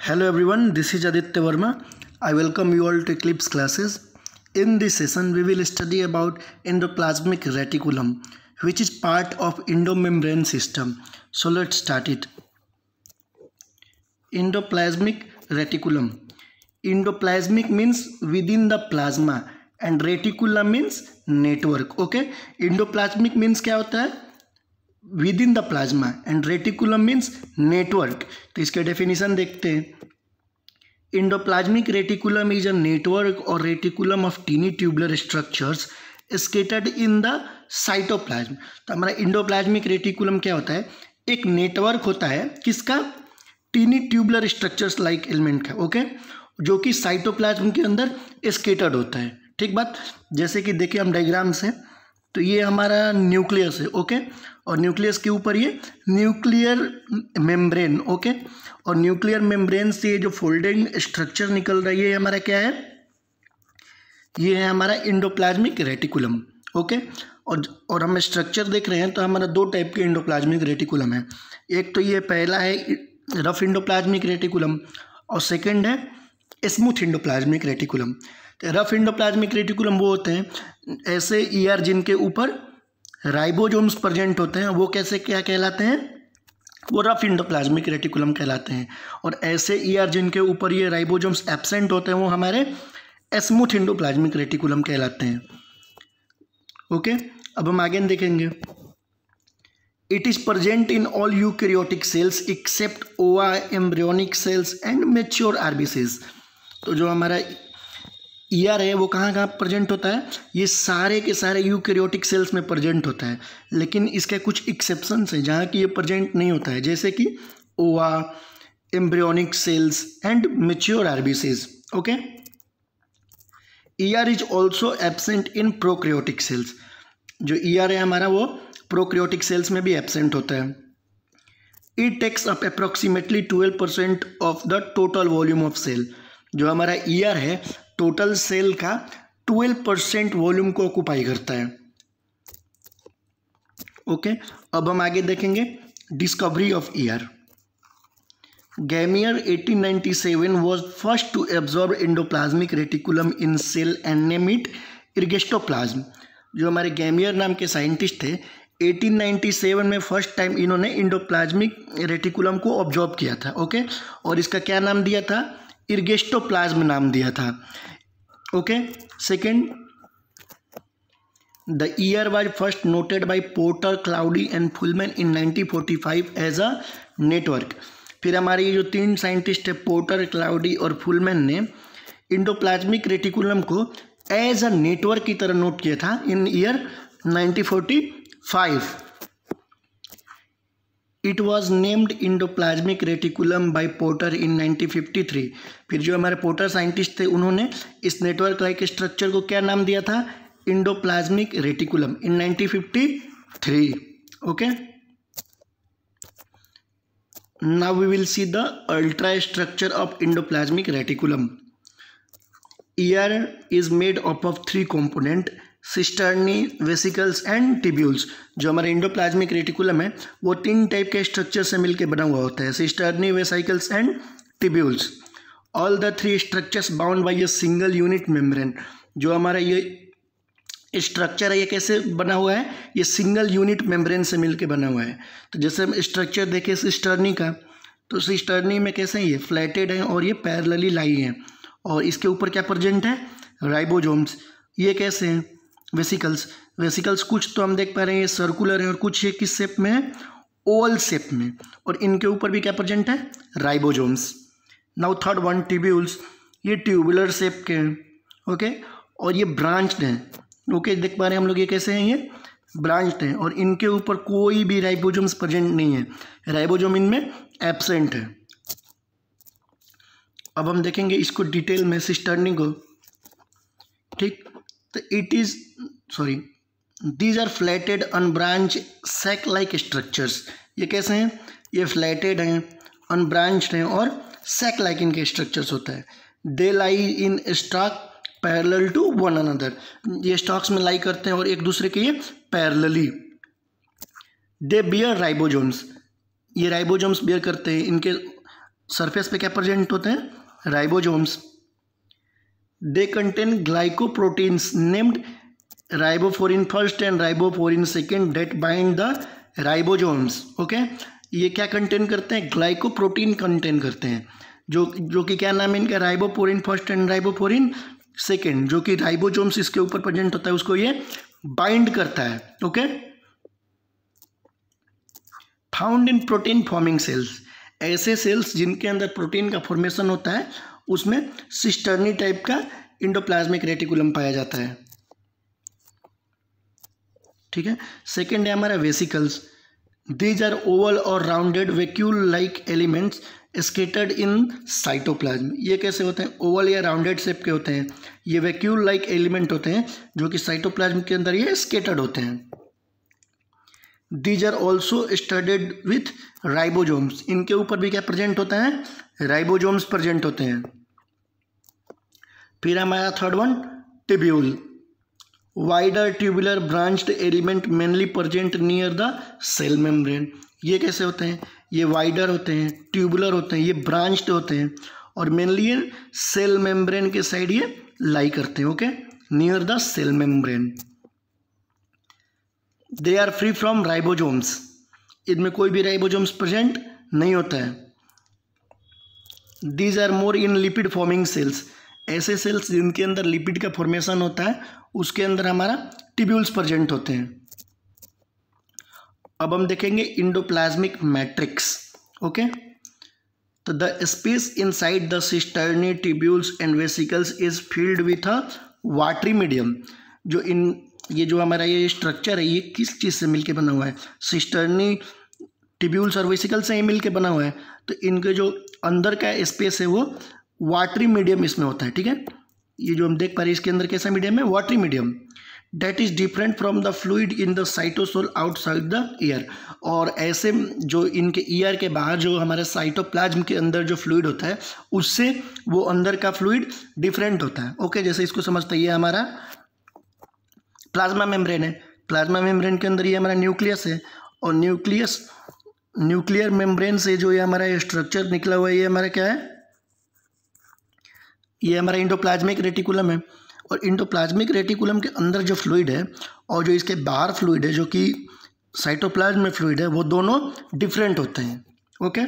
Hello everyone, this is Aditya Verma. I welcome you all to Eclipse classes. In this session, we will study about endoplasmic reticulum, which is part of endomembrane system. So let's start it. Endoplasmic reticulum. Endoplasmic means within the plasma and reticulum means network. Okay, endoplasmic means क्या होता है? With in the plasma and reticulum means network. तो इसके definition देखते हैं. Endoplasmic reticulum is a network और reticulum of tiny tubular structures scattered in the cytoplasm. तो हमारा इंडोप्लाज्मिक रेटिकुलम क्या होता है? एक नेटवर्क होता है किसका? Tiny tubular structures like element का. ओके, जो कि साइटोप्लाज्म के अंदर स्केटर्ड होता है. ठीक बात. जैसे कि देखिए हम डायग्राम से, तो ये हमारा न्यूक्लियस है. ओके, और न्यूक्लियस के ऊपर ये न्यूक्लियर मेम्ब्रेन. ओके, और न्यूक्लियर मेम्ब्रेन से ये जो फोल्डिंग स्ट्रक्चर निकल रहा है ये हमारा क्या है? ये है हमारा इंडोप्लाज्मिक रेटिकुलम. ओके, और हम स्ट्रक्चर देख रहे हैं तो हमारा दो टाइप के इंडोप्लाज्मिक रेटिकुलम है. एक तो ये पहला है रफ इंडोप्लाज्मिक रेटिकुलम और सेकेंड है स्मूथ इंडोप्लाज्मिक रेटिकुलम. तो रफ इंडोप्लाज्मिक रेटिकुलम वो होते हैं ऐसे ईआर जिनके ऊपर राइबोसोम्स प्रेजेंट होते हैं, वो कैसे क्या कहलाते हैं? वो रफ इंडोप्लाज्मिक रेटिकुलम कहलाते हैं. और ऐसे ईआर जिनके ऊपर ये राइबोसोम्स एब्सेंट होते हैं वो हमारे स्मूथ इंडोप्लाज्मिक रेटिकुलम कहलाते हैं. ओके, अब हम आगे देखेंगे. It is present in all eukaryotic cells except ova, embryonic cells and mature RBCs. तो जो हमारा ईआर है वो कहाँ कहाँ प्रेजेंट होता है? ये सारे के सारे यूकैरियोटिक सेल्स में प्रेजेंट होता है, लेकिन इसके कुछ एक्सेप्शंस हैं जहाँ की ये प्रेजेंट नहीं होता है, जैसे कि ova, embryonic cells and mature RBCs. Okay, ER is also absent in prokaryotic cells. जो ईआर है हमारा वो प्रोकैरियोटिक सेल्स में भी एब्सेंट होता है. It takes up approximately 12% of the total volume of cell. जो हमारा ईआर है टोटल सेल का 12% वॉल्यूम को ऑक्युपाई करता है. ओके, अब हम आगे देखेंगे discovery of ER. Garnier 1897 was first to absorb endoplasmic reticulum in cell and name it ergastoplasm. जो हमारे गैमियर नाम के साइंटिस्ट थे 1897 में फर्स्ट टाइम इन्होंने इंडोप्लाज्मिक रेटिकुलम को ऑब्जॉर्व किया था. ओके, और इसका क्या नाम दिया था? इर्गेस्टोप्लाज्म नाम दिया था. Okay, second, the ER was first noted by Porter, Claude and Fullam in 1945 as a network. फिर हमारे ये जो तीन साइंटिस्ट है पोर्टर, क्लाउडी और फुलमैन ने इंडोप्लाज्मिक रेटिकुलम को एज अ नेटवर्क की तरह नोट किया था in year 1945. It was named endoplasmic reticulum by Porter in 1953. फिर जो हमारे पोर्टर साइंटिस्ट थे उन्होंने इस नेटवर्क लाइक स्ट्रक्चर को क्या नाम दिया था? Endoplasmic reticulum in 1953. Okay, now we will see the ultra structure of endoplasmic reticulum. ER is made up of 3 component: cisternae, vesicles and tubules. जो हमारे इंडोप्लाज्मिक रेटिकुलम है वो 3 टाइप के स्ट्रक्चर से मिलकर बना हुआ होता है: cisternae, vesicles and tubules. All the 3 structures bound by a single unit membrane. जो हमारा ये स्ट्रक्चर है ये कैसे बना हुआ है? ये सिंगल यूनिट मेम्ब्रेन से मिलकर बना हुआ है. तो जैसे हम स्ट्रक्चर देखें सिस्टर्नी का, तो सिस्टर्नी में कैसे है? ये फ्लैटेड है और ये पैरेलली लाई है, और इसके ऊपर क्या प्रेजेंट है? राइबोसोम्स. ये कैसे हैं? वेसिकल्स कुछ तो हम देख पा रहे हैं ये सर्कुलर है और कुछ ये किस शेप में है? ओवल शेप में, और इनके ऊपर भी क्या प्रेजेंट है? Ribosomes. Now third one, tubules. ये ट्यूबुलर शेप के हैं. ओके, और ये ब्रांच्ड हैं. ओके, देख पा रहे हैं हम लोग ये कैसे हैं? ये ब्रांच्ड हैं और इनके ऊपर कोई भी राइबोसोम्स प्रेजेंट नहीं है. राइबोसोम इनमें एब्सेंट है. अब हम देखेंगे इसको डिटेल में सिस्टर्नी को. ठीक, तो these are flattened unbranched sac like structures. ये कैसे हैं? ये फ्लैटेड हैं, अनब्रांच्ड हैं और सैक लाइक इनके स्ट्रक्चर्स होता है. They lie in stack parallel to one another. ये स्टॉक्स में लाई करते हैं और एक दूसरे के ये पैरेलली. They bear ribosomes. ये राइबोसोम्स बियर करते हैं. इनके सरफेस पे क्या प्रेजेंट होते हैं? Ribosomes. They contain glycoproteins named ribophorin first and ribophorin second that bind the ribosomes. Okay, ये क्या कंटेन करते हैं? ग्लाइकोप्रोटीन कंटेन करते हैं, जो कि क्या नाम है इनका? Ribophorin first and ribophorin second, जो कि राइबोसोम्स इसके ऊपर प्रेजेंट होता है, उसको ये बाइंड करता है। Okay, found in protein forming cells, ऐसे सेल्स जिनके अंदर प्रोटीन का फॉर्मेशन होता है उसमें सिस्टर्नी टाइप का इंडोप्लाज्मिक रेटिकुलम पाया जाता है। ठीक है। सेकेंड है हमारा वेसिकल्स। दीज आर ओवल और rounded vacuole like elements scattered in cytoplasm. ये कैसे होते हैं? ओवल या राउंडेड शेप के होते हैं। ये वैक्यूल लाइक एलिमेंट होते हैं जो कि साइटोप्लाज्म के अंदर ये स्केटर्ड होते हैं। These are also studded with ribosomes, इनके ऊपर भी क्या प्रेजेंट होता है? राइबोसोम्स प्रेजेंट होते हैं। फिर हमारा third one tubule, wider tubular branched element mainly present near the cell membrane. ये कैसे होते हैं? ये वाइडर होते हैं, ट्यूबुलर होते हैं, ये ब्रांच्ड होते हैं और मेनली ये सेल मेम्ब्रेन के साइड ये लाई करते हैं। Okay, near the cell membrane. They are free from ribosomes, इनमें कोई भी राइबोसोम्स प्रेजेंट नहीं होता है। These are more in lipid forming cells, ऐसे सेल्स जिनके अंदर लिपिड का फॉर्मेशन होता है उसके अंदर हमारा टिब्यूल्स प्रेजेंट होते हैं। अब हम देखेंगे इंडोप्लाज्मिक मैट्रिक्स। ओके, तो the space inside the cisternae tubules and vesicles is filled with a watery medium. ये जो हमारा ये स्ट्रक्चर है ये किस चीज़ से मिलके बना हुआ है? सिस्टर्नी ट्यूब्यूल्स और वेसिकल से ही मिलके बना हुआ है। तो इनके जो अंदर का स्पेस है वो वाटरी मीडियम इसमें होता है। ठीक है, ये जो हम देख पा रहे हैं इसके अंदर कैसा मीडियम है? Watery medium. That is different from the fluid in the cytosol outside the ER. और ऐसे जो इनके ईयर के बाहर जो हमारे साइटोप्लाज्म के अंदर जो फ्लूइड होता है उससे वो अंदर का फ्लूइड डिफरेंट होता है। ओके, जैसे इसको समझते हैं, ये हमारा प्लाज्मा मेम्ब्रेन है। प्लाज्मा मेम्ब्रेन के अंदर ये हमारा न्यूक्लियस है और न्यूक्लियर मेम्ब्रेन से जो ये हमारा स्ट्रक्चर निकला हुआ है ये हमारा क्या है? ये हमारा इंडोप्लाज्मिक रेटिकुलम है। और इंडोप्लाज्मिक रेटिकुलम के अंदर जो फ्लूइड है और जो इसके बाहर फ्लूइड है जो कि साइटोप्लाज्म में फ्लूइड है वो दोनों डिफरेंट होते हैं। Okay,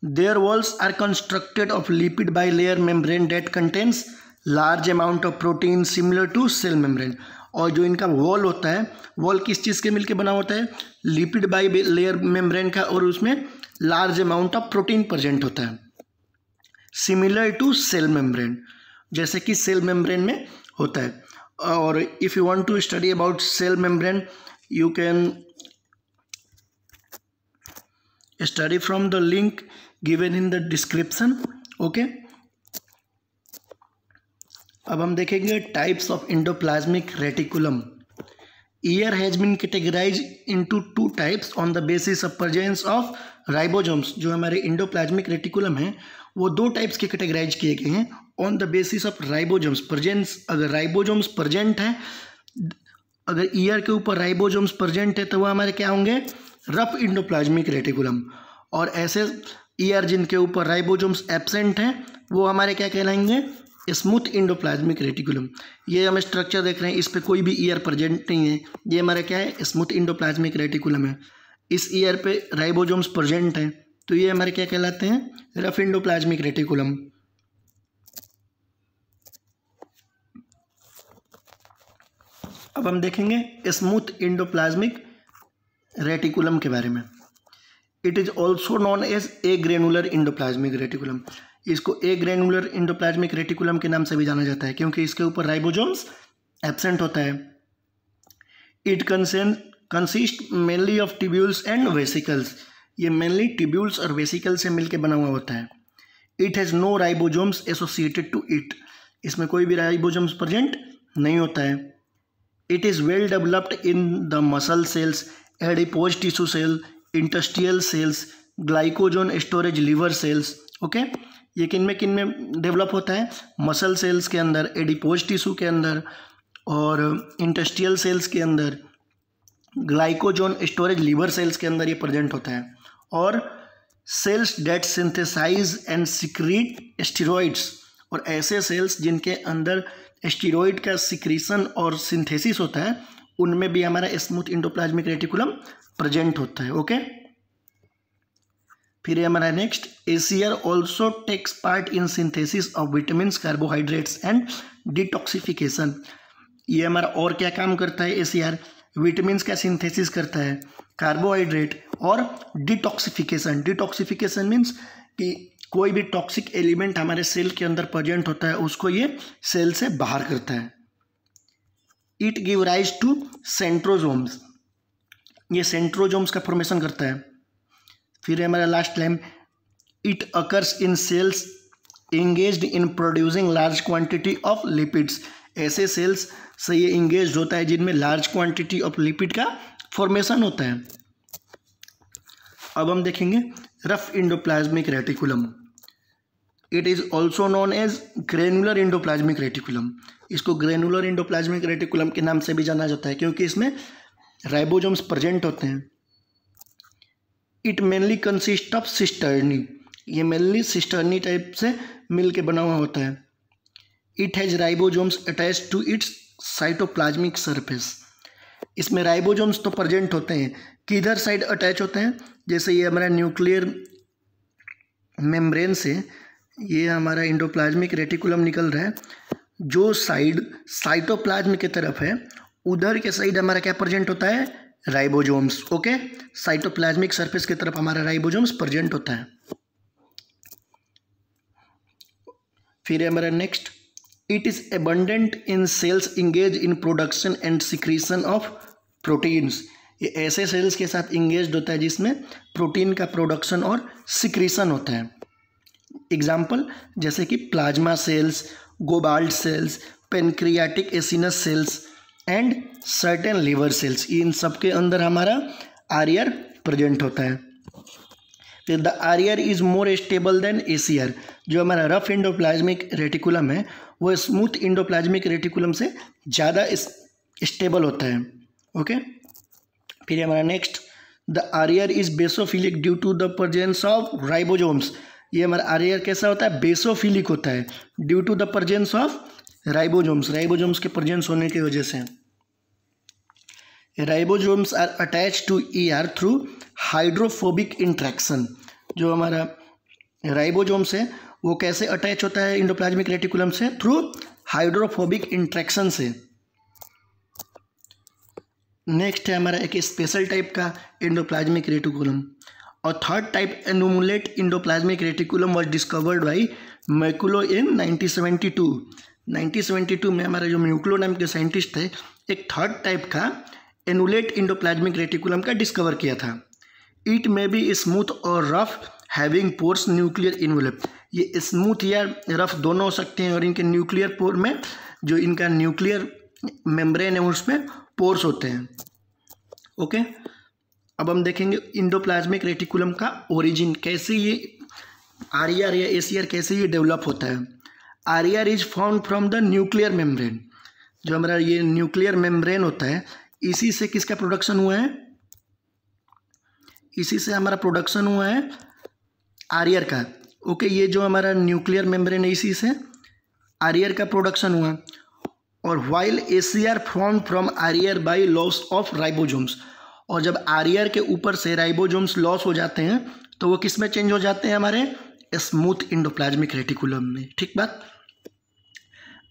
their walls are constructed of lipid bilayer membrane that contains large amount of protein similar to cell membrane. और जो इनका वॉल होता है, वॉल किस चीज़ के मिलके बना होता है? लिपिड बाई लेयर मेम्ब्रेन का, और उसमें large amount of protein present होता है सिमिलर टू सेल मेम्ब्रेन, जैसे कि सेल मेम्ब्रेन में होता है। और if you want to study about cell membrane you can study from the link given in the description. Okay, अब हम देखेंगे types of endoplasmic reticulum. ER has been categorize into two types on the basis of presence of ribosomes. जो हमारे endoplasmic reticulum है वो दो types के categorise किए गए हैं on the basis of ribosomes presence. अगर राइबोसोम्स प्रेजेंट है, अगर ईयर के ऊपर राइबोसोम्स प्रेजेंट है तो वो हमारे क्या होंगे? Rough endoplasmic reticulum. और ऐसे ईयर जिनके ऊपर राइबोसोम्स एब्सेंट हैं वो हमारे क्या कहलाएंगे? Smooth endoplasmic reticulum. ये हम स्ट्रक्चर देख रहे हैं, इस पर कोई भी ईयर प्रेजेंट नहीं है, ये हमारा क्या है? स्मूथ इंडोप्लाज्मिक रेटिकुलम है। इस ईयर पे राइबोसोम्स प्रेजेंट हैं तो ये हमारे क्या कहलाते हैं? Rough endoplasmic reticulum. अब हम देखेंगे स्मूथ इंडोप्लाज्मिक रेटिकुलम के बारे में। It is also known as agranular endoplasmic reticulum. इसको ए ग्रेनुलर इंडोप्लाज्मिक रेटिकुलम के नाम से भी जाना जाता है क्योंकि इसके ऊपर राइबोसोम्स एब्सेंट होता है। It consist mainly of tubules and vesicles. ये मेनली ट्यूब्यूल्स और वेसिकल से मिलकर बना हुआ होता है। It has no ribosomes associated to it. इसमें कोई भी राइबोसोम्स प्रेजेंट नहीं होता है। It is well developed in the muscle cells, adipose tissue cell, intestinal cells, glycogen storage liver cells. Okay, ये किन में डेवलप होता है? मसल सेल्स के अंदर, एडिपोज टिश्यू के अंदर और इंटेस्टियल सेल्स के अंदर, ग्लाइकोजन स्टोरेज लिवर सेल्स के अंदर ये प्रेजेंट होता है। और cells that synthesize and secrete steroids, और ऐसे सेल्स जिनके अंदर स्टेरॉइड का सिक्रीशन और सिंथेसिस होता है उनमें भी हमारा स्मूथ इंडोप्लाज्मिक रेटिकुलम प्रेजेंट होता है। ओके, फिर हमारा next, SER also takes part in synthesis of vitamin, carbohydrates and detoxification. ये हमारा और क्या काम करता है, एसीआर विटामिन का सिंथेसिस करता है, कार्बोहाइड्रेट और डिटॉक्सिफिकेशन। डिटॉक्सिफिकेशन मीन्स कि कोई भी टॉक्सिक एलिमेंट हमारे सेल के अंदर प्रेजेंट होता है उसको ये सेल से बाहर करता है। It give rise to centrosomes, ये सेंट्रोजोम्स का फॉर्मेशन करता है। फिर हमारा last line, it occurs in cells engaged in producing large quantity of lipids, ऐसे सेल्स से ये इंगेज होता है जिनमें लार्ज क्वांटिटी ऑफ लिपिड का फॉर्मेशन होता है। अब हम देखेंगे rough endoplasmic reticulum. It is also known as granular endoplasmic reticulum. इसको ग्रेनुलर इंडोप्लाज्मिक रेटिकुलम के नाम से भी जाना जाता है क्योंकि इसमें राइबोसोम्स प्रेजेंट होते हैं। It mainly consist of cisternae, ये मेनली सिस्टर्नी टाइप से मिल के बना हुआ होता है। It has ribosomes attach to its cytoplasmic surface, इसमें राइबोसोम्स तो प्रेजेंट होते हैं, किधर साइड अटैच होते हैं, जैसे ये हमारा न्यूक्लियर मेम्ब्रेन से ये हमारा इंडोप्लाज्मिक रेटिकुलम निकल रहा है, जो साइड साइटोप्लाज्म की तरफ है उधर के साइड हमारा क्या प्रेजेंट होता है, राइबोसोम्स। ओके, साइटोप्लाज्मिक सरफेस की तरफ हमारा राइबोसोम्स प्रेजेंट होता है। फिर हमारा next, it is abundant in cells engage in production and secretion of proteins, ये ऐसे सेल्स के साथ इंगेज होता है जिसमें प्रोटीन का प्रोडक्शन और सिक्रीशन होता है। एग्जाम्पल जैसे कि plasma cells, goblet cells, pancreatic acinus cells and certain liver cells, इन सब के अंदर हमारा आरईआर प्रेजेंट होता है। फिर the RER is more stable than SER, जो हमारा रफ इंडोप्लाज्मिक रेटिकुलम है वो स्मूथ इंडोप्लाज्मिक रेटिकुलम से ज़्यादा स्टेबल होता है। ओके, फिर हमारा next, the RER is basophilic due to the presence of ribosomes, ये हमारा आरईआर कैसा होता है, बेसोफिलिक होता है due to the presence of ribosomes, ribosomes के प्रेजेंस होने की वजह से। Ribosomes are attach to ER through hydrophobic interaction, जो हमारा राइबोसोम्स है वो कैसे अटैच होता है इंडोप्लाज्मिक रेटिकुलम से, थ्रू हाइड्रोफोबिक इंट्रैक्शन से। नेक्स्ट है हमारा एक स्पेशल टाइप का इंडोप्लाज्मिक रेटिकुलम, और third type annulate endoplasmic reticulum was discovered by McCullough in 1972। 1972 में हमारा जो मैकुलो नाम के साइंटिस्ट थे एक थर्ड टाइप का एनुलेट इंडोप्लाज्मिक रेटिकुलम का डिस्कवर किया था। इट मे बी स्मूथ और rough having pores nuclear envelope, ये स्मूथ या रफ दोनों हो सकते हैं और इनके न्यूक्लियर पोर में जो इनका न्यूक्लियर मेम्ब्रेन है उसमें पोर्स होते हैं। ओके, अब हम देखेंगे इंडोप्लाज्मिक रेटिकुलम का ओरिजिन, कैसे ये आरईआर या एसीआर कैसे ये डेवलप होता है। RER is found from the nuclear membrane, जो हमारा ये न्यूक्लियर मेम्ब्रेन होता है इसी से किसका प्रोडक्शन हुआ है, इसी से हमारा प्रोडक्शन हुआ है आरईआर का। ओके, ये जो हमारा न्यूक्लियर मेम्ब्रेन है इसी से आरईआर का प्रोडक्शन हुआ। और while ACR form from RER by loss of ribosomes, और जब आरईआर के ऊपर से राइबोसोम्स लॉस हो जाते हैं तो वो किस में चेंज हो जाते हैं, हमारे स्मूथ इंडोप्लाज्मिक रेटिकुलम में। ठीक बात।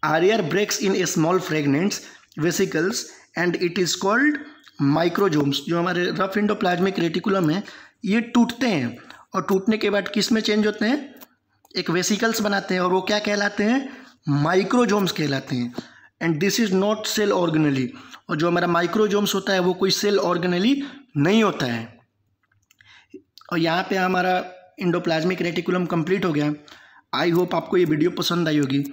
RER breaks in a small fragments vesicles and it is called microsomes, जो हमारे रफ इंडोप्लाज्मिक रेटिकुलम है ये टूटते हैं और टूटने के बाद किस में चेंज होते हैं, एक वेसिकल्स बनाते हैं और वो क्या कहलाते हैं, माइक्रोजोम्स कहलाते हैं। And this is not cell organelle, और जो हमारा माइक्रोजोम्स होता है वो कोई सेल ऑर्गेनेली नहीं होता है। और यहाँ पे हमारा इंडोप्लाज्मिक रेटिकुलम कंप्लीट हो गया। आई होप आपको ये वीडियो पसंद आई होगी।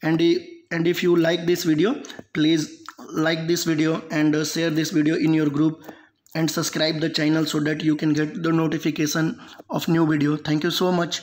And if you like this video please like this video and share this video in your group and subscribe the channel so that you can get the notification of new video. Thank you so much.